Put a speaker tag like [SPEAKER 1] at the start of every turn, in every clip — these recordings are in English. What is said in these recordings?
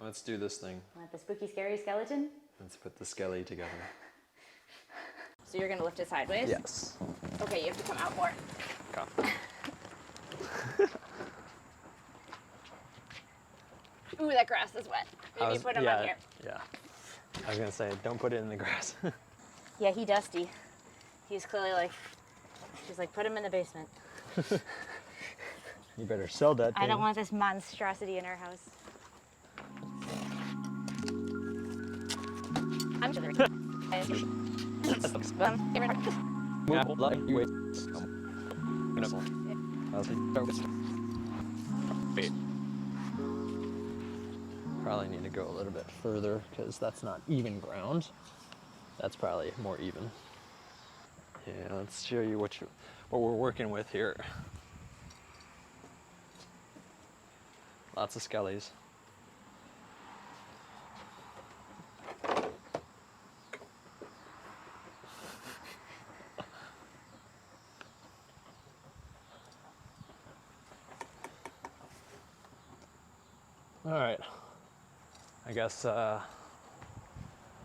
[SPEAKER 1] Let's do this thing.
[SPEAKER 2] Want the spooky, scary skeleton?
[SPEAKER 1] Let's put the skelly together.
[SPEAKER 2] So you're gonna lift it sideways?
[SPEAKER 1] Yes.
[SPEAKER 2] Okay, you have to come out more.
[SPEAKER 1] Okay.
[SPEAKER 2] Ooh, that grass is wet. Maybe put him on here.
[SPEAKER 1] Yeah. I was gonna say, don't put it in the grass.
[SPEAKER 2] Yeah, he dusty. He's clearly like, she's like, put him in the basement.
[SPEAKER 1] You better sell that thing.
[SPEAKER 2] I don't want this monstrosity in our house. I'm sure
[SPEAKER 1] Probably need to go a little bit further because that's not even ground. That's probably more even. Yeah, let's show you what we're working with here. Lots of skellies. All right, I guess let's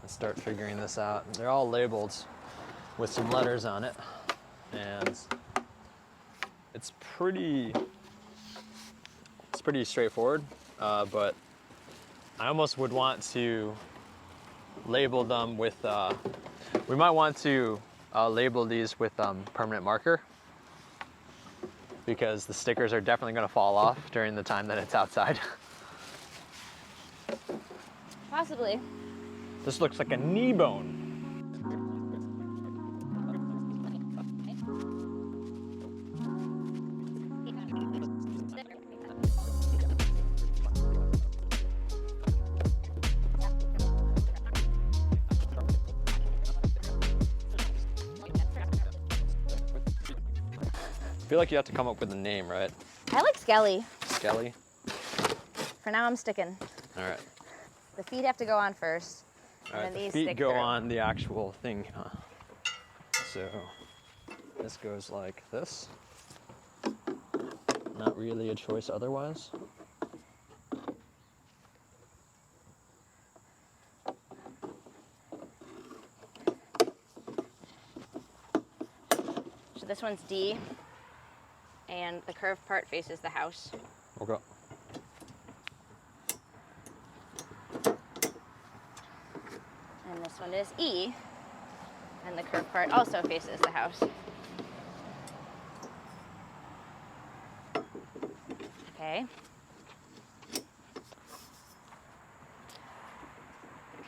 [SPEAKER 1] start figuring this out. They're all labeled with some letters on it, and it's pretty straightforward, but I almost would want to label them with, we might want to label these with permanent marker, because the stickers are definitely going to fall off during the time that it's outside.
[SPEAKER 2] possibly.
[SPEAKER 1] This looks like a knee bone. I feel like you have to come up with a name, right?
[SPEAKER 2] I like Skelly.
[SPEAKER 1] Skelly?
[SPEAKER 2] For now, I'm sticking.
[SPEAKER 1] All right.
[SPEAKER 2] The feet have to go on first.
[SPEAKER 1] All right,
[SPEAKER 2] And then
[SPEAKER 1] the
[SPEAKER 2] these
[SPEAKER 1] feet
[SPEAKER 2] stick
[SPEAKER 1] go
[SPEAKER 2] through.
[SPEAKER 1] on the actual thing, huh? So this goes like this. Not really a choice otherwise.
[SPEAKER 2] So this one's D, and the curved part faces the house.
[SPEAKER 1] Okay.
[SPEAKER 2] And this one is E, and the curved part also faces the house. Okay.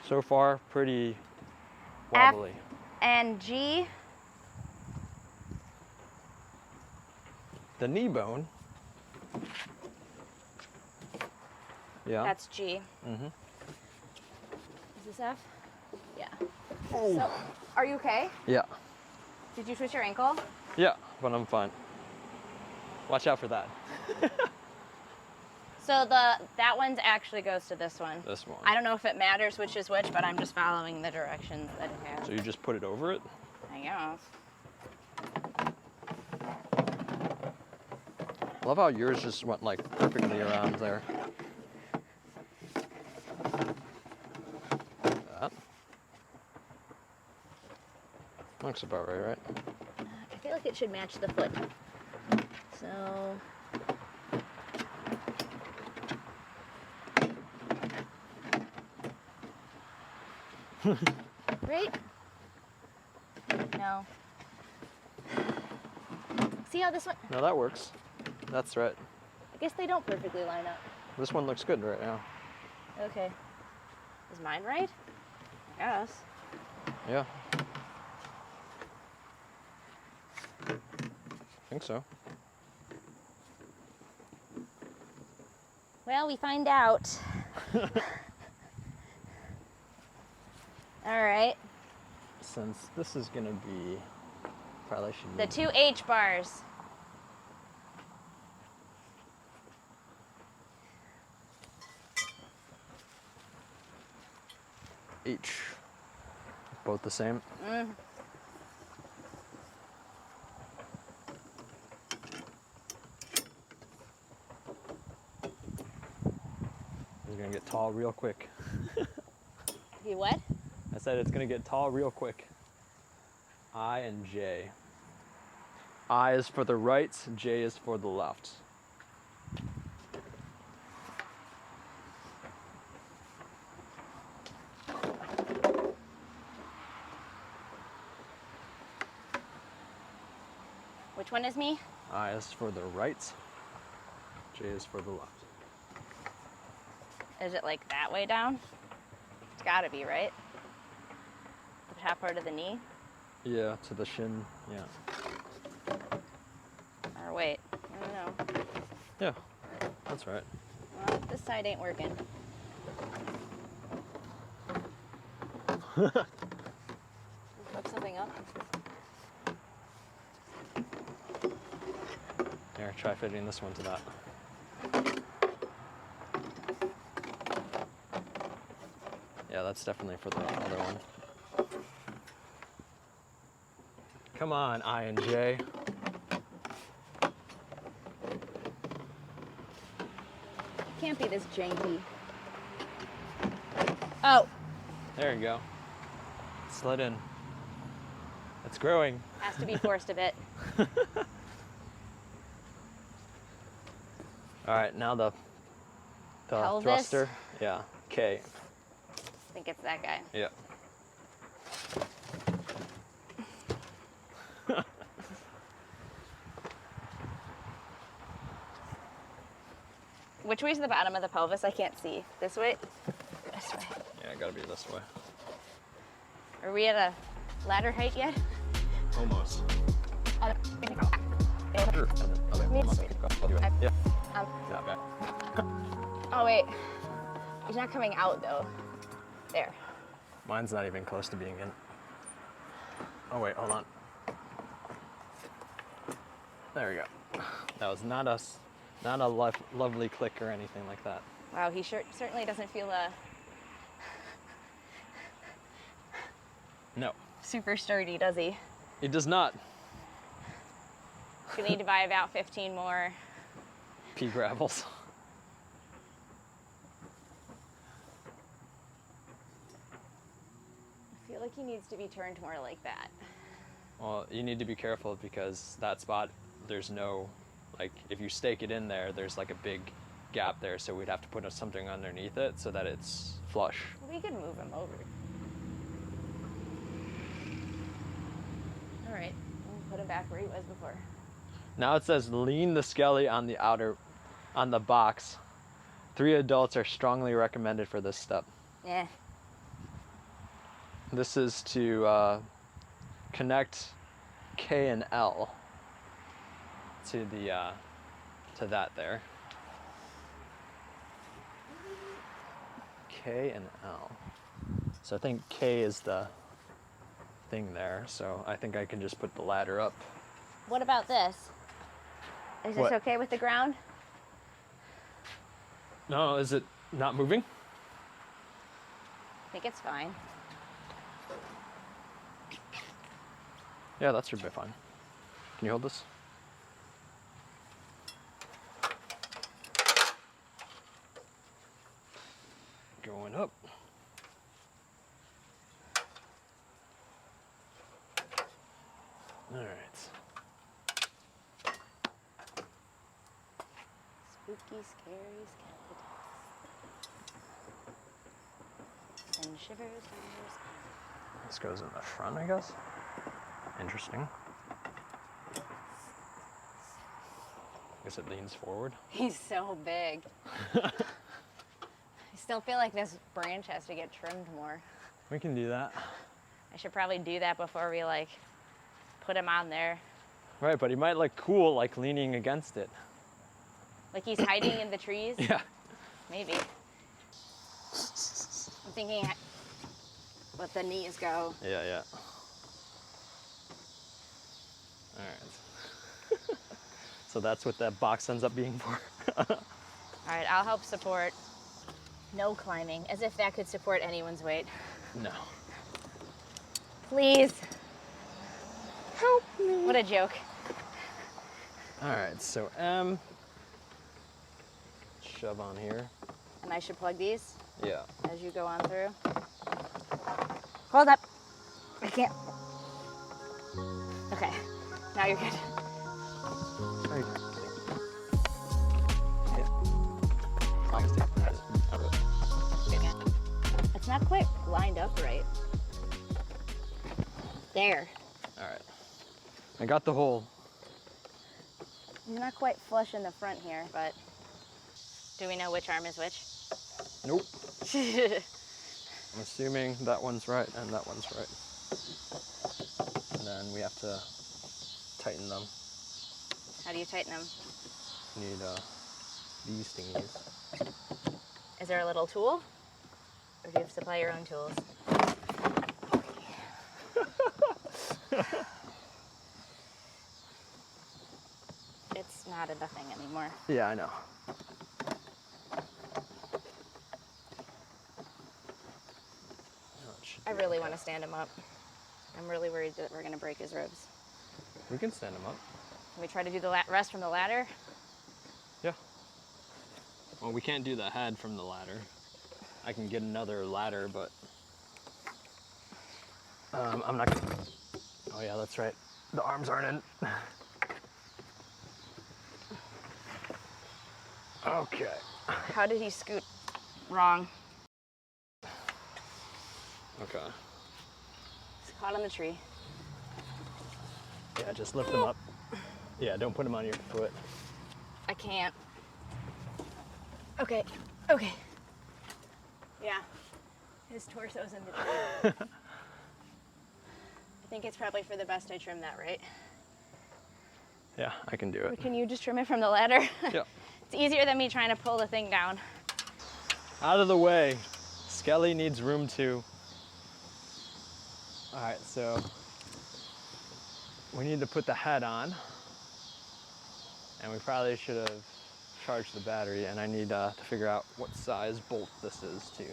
[SPEAKER 1] So far, pretty
[SPEAKER 2] F
[SPEAKER 1] wobbly.
[SPEAKER 2] and G.
[SPEAKER 1] The knee bone. Yeah.
[SPEAKER 2] That's G.
[SPEAKER 1] Mm-hmm.
[SPEAKER 2] Is this F? Yeah.
[SPEAKER 1] Oh.
[SPEAKER 2] So, are you okay?
[SPEAKER 1] Yeah.
[SPEAKER 2] Did you twist your ankle?
[SPEAKER 1] Yeah, but I'm fine. Watch out for that.
[SPEAKER 2] So that one actually goes to this one.
[SPEAKER 1] This one.
[SPEAKER 2] I don't know if it matters which is which, but I'm just following the directions that it has.
[SPEAKER 1] So you just put it over it?
[SPEAKER 2] I guess.
[SPEAKER 1] Love how yours just went like perfectly around there. That. Looks about right?
[SPEAKER 2] I feel like it should match the foot. So. Right? No. See how this one?
[SPEAKER 1] No, that works. That's right.
[SPEAKER 2] I guess they don't perfectly line up.
[SPEAKER 1] This one looks good right now.
[SPEAKER 2] Okay. Is mine right? I guess.
[SPEAKER 1] Yeah. I think so.
[SPEAKER 2] Well, we find out. All right.
[SPEAKER 1] Since this is gonna be, probably should
[SPEAKER 2] The
[SPEAKER 1] be
[SPEAKER 2] 2 H bars.
[SPEAKER 1] H. Both the same.
[SPEAKER 2] Mm.
[SPEAKER 1] gonna get tall real quick.
[SPEAKER 2] You what?
[SPEAKER 1] I said it's gonna get tall real quick. I and J. I is for the right, J is for the left.
[SPEAKER 2] Which one is me?
[SPEAKER 1] I is for the right, J is for the left.
[SPEAKER 2] Is it like that way down? It's gotta be, right? The top part of the knee?
[SPEAKER 1] Yeah, to the shin, yeah.
[SPEAKER 2] Or wait, I don't know.
[SPEAKER 1] Yeah, that's right.
[SPEAKER 2] Well, this side ain't working. Look something up.
[SPEAKER 1] Here, try fitting this one to that. Yeah, that's definitely for the other one. Come on, I and J.
[SPEAKER 2] Can't be this janky. Oh,
[SPEAKER 1] There you go. Slid in. It's growing.
[SPEAKER 2] has to be forced a bit.
[SPEAKER 1] All right, now the
[SPEAKER 2] Pelvis?
[SPEAKER 1] thruster. Yeah, K.
[SPEAKER 2] I think it's that guy.
[SPEAKER 1] Yeah.
[SPEAKER 2] Which way's the bottom of the pelvis? I can't see. This way? This way.
[SPEAKER 1] Yeah, gotta be this way.
[SPEAKER 2] Are we at a ladder height yet?
[SPEAKER 1] Almost.
[SPEAKER 2] Uh,
[SPEAKER 1] Sure. Yeah.
[SPEAKER 2] Um,
[SPEAKER 1] Not bad.
[SPEAKER 2] oh wait, he's not coming out though. There.
[SPEAKER 1] Mine's not even close to being in. Oh wait, hold on. There we go. That was not a lovely click or anything like that.
[SPEAKER 2] Wow, he certainly doesn't feel
[SPEAKER 1] No,
[SPEAKER 2] super sturdy, does he?
[SPEAKER 1] it does not.
[SPEAKER 2] We need to buy about 15 more.
[SPEAKER 1] Pea gravels.
[SPEAKER 2] I feel like he needs to be turned more like that.
[SPEAKER 1] Well, you need to be careful because that spot, there's no, like, if you stake it in there, there's like a big gap there, so we'd have to put something underneath it so that it's flush.
[SPEAKER 2] We could move him over. All right, we'll put him back where he was before.
[SPEAKER 1] Now it says lean the skelly on the box. 3 adults are strongly recommended for this step.
[SPEAKER 2] Yeah.
[SPEAKER 1] This is to connect K and L to the to that there. K and L. So I think K is the thing there. So I think I can just put the ladder up.
[SPEAKER 2] What about this? Is this
[SPEAKER 1] What?
[SPEAKER 2] okay with the ground?
[SPEAKER 1] No, is it not moving?
[SPEAKER 2] I think it's fine.
[SPEAKER 1] Yeah, that should be fine. Can you hold this? Going up. All right.
[SPEAKER 2] Spooky, scary skeletons. And shivers down your spine.
[SPEAKER 1] This goes in the front, I guess. Interesting. I guess it leans forward.
[SPEAKER 2] He's so big. I still feel like this branch has to get trimmed more.
[SPEAKER 1] We can do that.
[SPEAKER 2] I should probably do that before we like put him on there.
[SPEAKER 1] Right, but he might look cool, like leaning against it.
[SPEAKER 2] Like he's hiding in the trees?
[SPEAKER 1] Yeah.
[SPEAKER 2] Maybe. I'm thinking let the knees go.
[SPEAKER 1] Yeah, yeah. All right. So that's what that box ends up being for.
[SPEAKER 2] All right, I'll help support. No climbing, as if that could support anyone's weight.
[SPEAKER 1] No.
[SPEAKER 2] Please. Help me. What a joke.
[SPEAKER 1] All right, so M. Shove on here.
[SPEAKER 2] And I should plug these
[SPEAKER 1] Yeah.
[SPEAKER 2] as you go on through. Hold up. I can't. Okay, now you're good.
[SPEAKER 1] Right. Yeah. I'll just take the head out of it.
[SPEAKER 2] It's not quite lined up right. There.
[SPEAKER 1] All right. I got the hole.
[SPEAKER 2] He's not quite flush in the front here, but do we know which arm is which?
[SPEAKER 1] Nope. I'm assuming that one's right and that one's right. And then we have to tighten them.
[SPEAKER 2] How do you tighten them?
[SPEAKER 1] Need these thingies.
[SPEAKER 2] Is there a little tool? Or do you have to supply your own tools? It's not a thing anymore.
[SPEAKER 1] Yeah, I know.
[SPEAKER 2] I really want to stand him up. I'm really worried that we're going to break his ribs.
[SPEAKER 1] We can stand them up.
[SPEAKER 2] Can we try to do the rest from the ladder?
[SPEAKER 1] Yeah. Well, we can't do the head from the ladder. I can get another ladder, but I'm not gonna. Oh yeah, that's right. The arms aren't in. Okay.
[SPEAKER 2] How did he scoot wrong?
[SPEAKER 1] Okay.
[SPEAKER 2] He's caught on the tree.
[SPEAKER 1] Yeah, just lift them up. Yeah, don't put them on your foot.
[SPEAKER 2] I can't. Okay, okay. Yeah, his torso's in the tree. I think it's probably for the best I trim that, right?
[SPEAKER 1] Yeah, I can do
[SPEAKER 2] Or
[SPEAKER 1] it.
[SPEAKER 2] can you just trim it from the ladder?
[SPEAKER 1] Yeah.
[SPEAKER 2] It's easier than me trying to pull the thing down.
[SPEAKER 1] Out of the way. Skelly needs room too. All right, so we need to put the head on, and we probably should have charged the battery, and I need to figure out what size bolt this is too.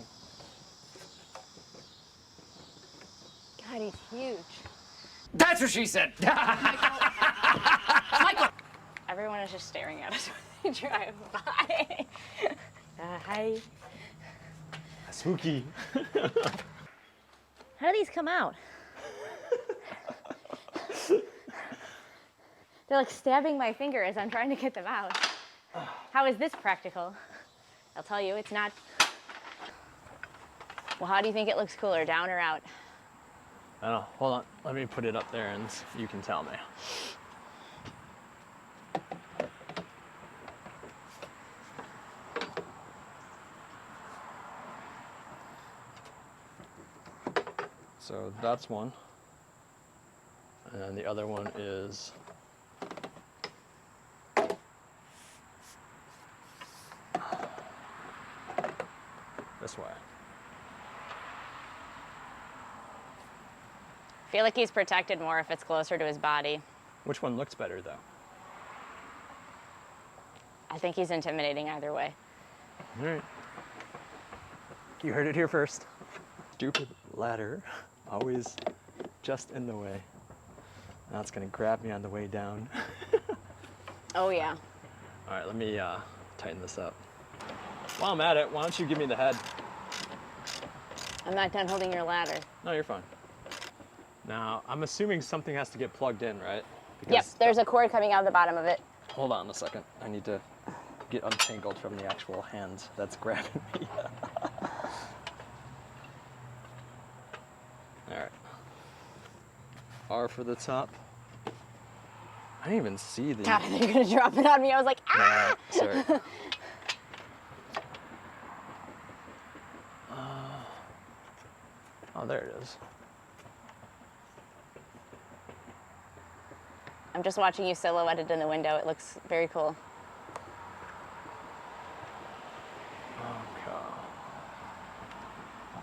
[SPEAKER 2] God, he's huge.
[SPEAKER 3] That's what she said.
[SPEAKER 2] Everyone is just staring at us when they drive by. Hi.
[SPEAKER 1] Spooky.
[SPEAKER 2] How do these come out? They're like stabbing my finger as I'm trying to get them out. How is this practical? I'll tell you, it's not. Well, how do you think it looks cooler, down or out?
[SPEAKER 1] I don't know. Hold on. Let me put it up there and you can tell me. So that's one. And then the other one is this way.
[SPEAKER 2] I feel like he's protected more if it's closer to his body.
[SPEAKER 1] Which one looks better though?
[SPEAKER 2] I think he's intimidating either way.
[SPEAKER 1] All right. You heard it here first. Stupid ladder, always just in the way. Now it's gonna grab me on the way down.
[SPEAKER 2] Oh yeah.
[SPEAKER 1] All right, let me tighten this up. While I'm at it, why don't you give me the head?
[SPEAKER 2] I'm not done holding your ladder.
[SPEAKER 1] No, you're fine. Now, I'm assuming something has to get plugged in, right?
[SPEAKER 2] Yep, there's a cord coming out the bottom of it.
[SPEAKER 1] Hold on a second. I need to get untangled from the actual hand that's grabbing me. All right. R for the top. I didn't even see the.
[SPEAKER 2] God, I thought you were gonna drop it on me. I was like, ah!
[SPEAKER 1] No, sorry. Oh, there it is.
[SPEAKER 2] I'm just watching you silhouetted in the window. It looks very cool.
[SPEAKER 1] Okay.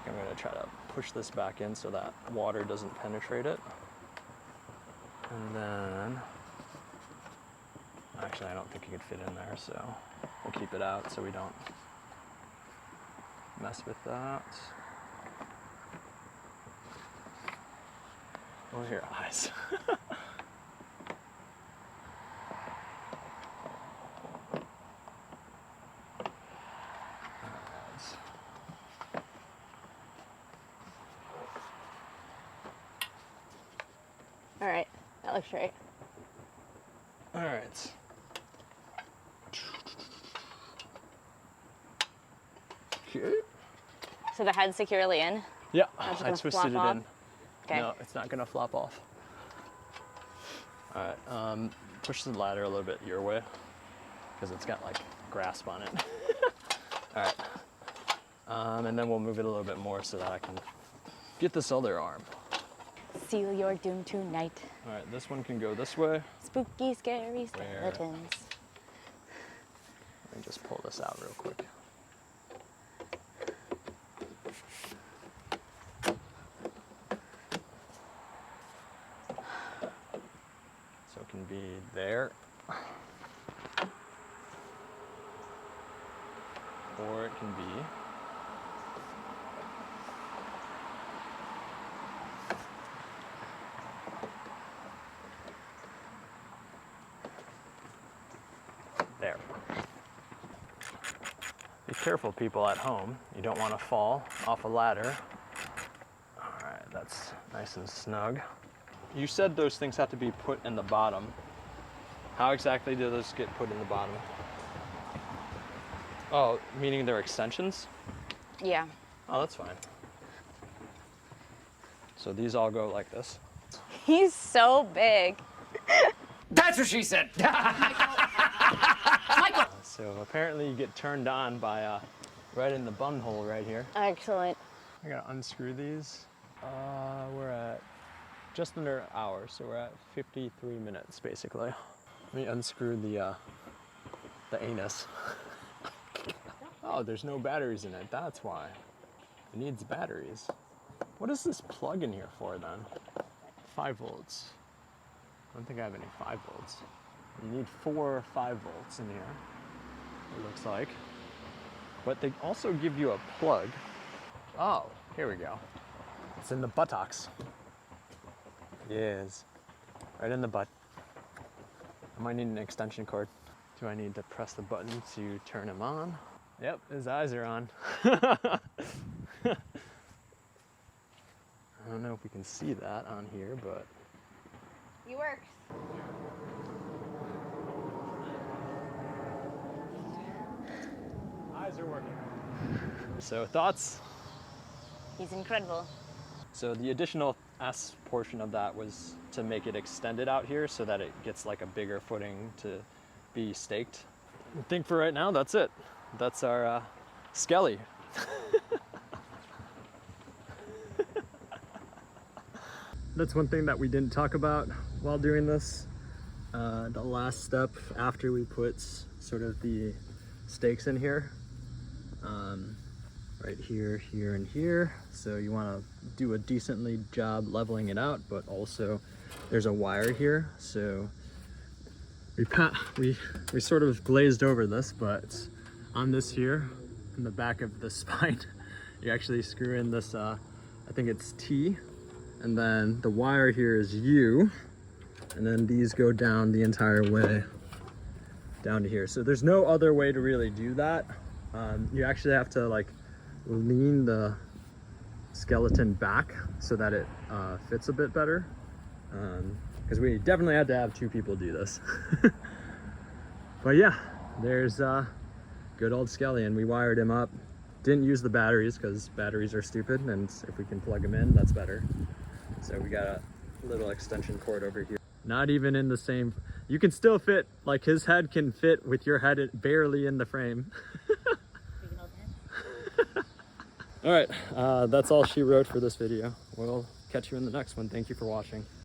[SPEAKER 1] I'm gonna try to push this back in so that water doesn't penetrate it. And then, actually I don't think it could fit in there, so we'll keep it out so we don't mess with that. Oh, your eyes.
[SPEAKER 2] That looks right.
[SPEAKER 1] All right. Okay.
[SPEAKER 2] So the head's securely in?
[SPEAKER 1] Yeah,
[SPEAKER 2] That's
[SPEAKER 1] I
[SPEAKER 2] gonna
[SPEAKER 1] twisted
[SPEAKER 2] flop
[SPEAKER 1] it
[SPEAKER 2] off?
[SPEAKER 1] in.
[SPEAKER 2] Okay.
[SPEAKER 1] No, it's not gonna flop off. All right, push the ladder a little bit your way because it's got like grasp on it. All right, and then we'll move it a little bit more so that I can get this other arm.
[SPEAKER 2] Seal your doom tonight.
[SPEAKER 1] All right, this one can go this way.
[SPEAKER 2] Spooky, scary
[SPEAKER 1] Where?
[SPEAKER 2] skeletons.
[SPEAKER 1] Let me just pull this out real quick. So it can be there. Or it can be there. Be careful, people at home. You don't want to fall off a ladder. All right, that's nice and snug. You said those things have to be put in the bottom. How exactly do those get put in the bottom? Oh, meaning they're extensions?
[SPEAKER 2] Yeah.
[SPEAKER 1] Oh, that's fine. So these all go like this.
[SPEAKER 2] He's so big.
[SPEAKER 3] That's what she said.
[SPEAKER 1] So apparently you get turned on by right in the bun hole right here.
[SPEAKER 2] Excellent.
[SPEAKER 1] I gotta unscrew these. We're at just under an hour, so we're at 53 minutes basically. Let me unscrew the anus. Oh, there's no batteries in it. That's why. It needs batteries. What is this plug in here for then? 5 volts. I don't think I have any 5 volts. You need 4 or 5 volts in here, it looks like. But they also give you a plug. Oh, here we go. It's in the buttocks. Yes. Right in the butt. I might need an extension cord. Do I need to press the button to turn him on? Yep, his eyes are on. I don't know if we can see that on here, but
[SPEAKER 2] He works.
[SPEAKER 1] eyes are working. So thoughts?
[SPEAKER 2] He's incredible.
[SPEAKER 1] So the additional S portion of that was to make it extended out here so that it gets like a bigger footing to be staked. I think for right now, that's it. That's our Skelly. That's one thing that we didn't talk about while doing this. The last step after we put sort of the stakes in here, right here, here, and here. So you want to do a decently job leveling it out, but also there's a wire here. So we sort of glazed over this, but on this here, in the back of the spine, you actually screw in this, I think it's T, and then the wire here is U, and then these go down the entire way down to here. So there's no other way to really do that. You actually have to like lean the skeleton back so that it fits a bit better, because we definitely had to have 2 people do this. But yeah, there's good old Skelly, and we wired him up. Didn't use the batteries because batteries are stupid, and if we can plug them in, that's better. So we got a little extension cord over here. Not even in the same, you can still fit, like his head can fit with your head barely in the frame. All right, that's all she wrote for this video. We'll catch you in the next one. Thank you for watching.